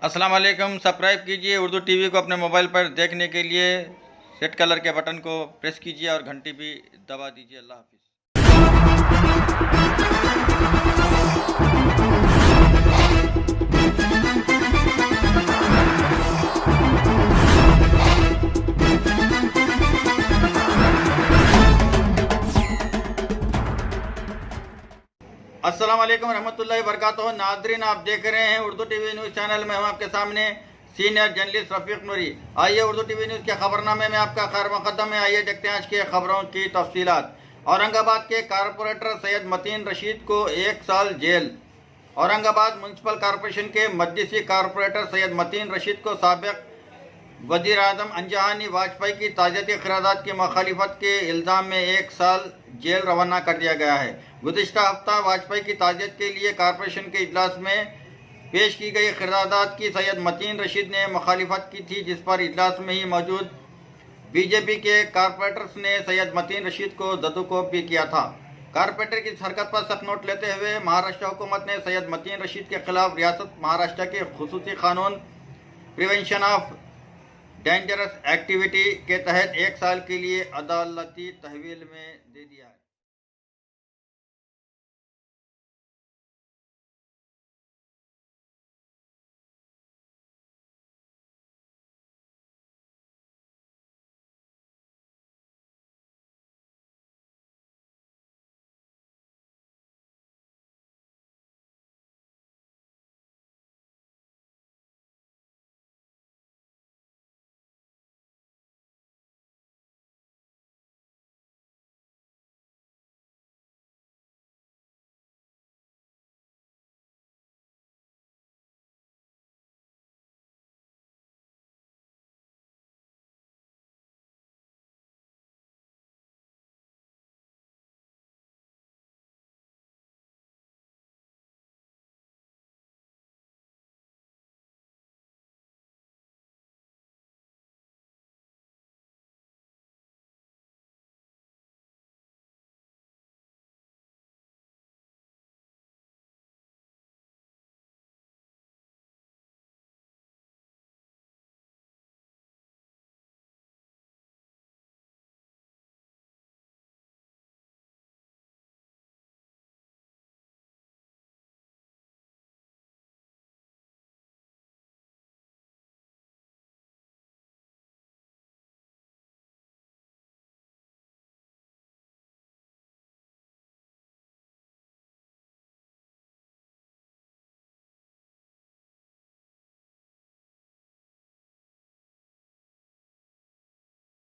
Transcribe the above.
अस्सलाम वालेकुम। सब्सक्राइब कीजिए उर्दू टीवी को अपने मोबाइल पर देखने के लिए रेड कलर के बटन को प्रेस कीजिए और घंटी भी दबा दीजिए। अल्लाह हाफिज़। अस्सलाम वालेकुम रहमतुल्लाहि वबरकातुहू। नाज़रीन, आप देख रहे हैं उर्दू टीवी न्यूज़ चैनल में। हम आपके सामने सीनियर जर्नलिस्ट रफ़ीक नूरी। आइए उर्दू टीवी न्यूज़ के खबरनामे में आपका खैर मक़दम है। आइए देखते हैं आज के खबरों की तफसीलात। औरंगाबाद के कारपोरेटर सैयद मतीन रशीद को 1 साल जेल। औरंगाबाद म्यूनसिपल कॉरपोरेशन के मजलिसी कारपोरेटर सैयद मतीन रशीद को साबिक़ वज़ीर आज़म अंजहानी वाजपेयी की ताज़ियती क़रारदाद की मुखालिफत के इल्ज़ाम में 1 साल जेल रवाना कर दिया गया है। गुज़िश्ता हफ्ता वाजपेयी की ताज़ियत के लिए कॉरपोरेशन के इजलास में पेश की गई क़रारदाद की सैयद मतीन रशीद ने मुखालिफत की थी, जिस पर इजलास में ही मौजूद बीजेपी के कॉरपोरेटर्स ने सैयद मतीन रशीद को जदोकोब भी किया था। कॉरपोरेटर की इस हरकत पर सख्त नोट लेते हुए महाराष्ट्र हुकूमत ने सैयद मतीन रशीद के खिलाफ रियासत महाराष्ट्र के खुसूसी कानून प्रिवेंशन ऑफ डेंजरस एक्टिविटी के तहत 1 साल के लिए अदालती तहवील में दे दिया है।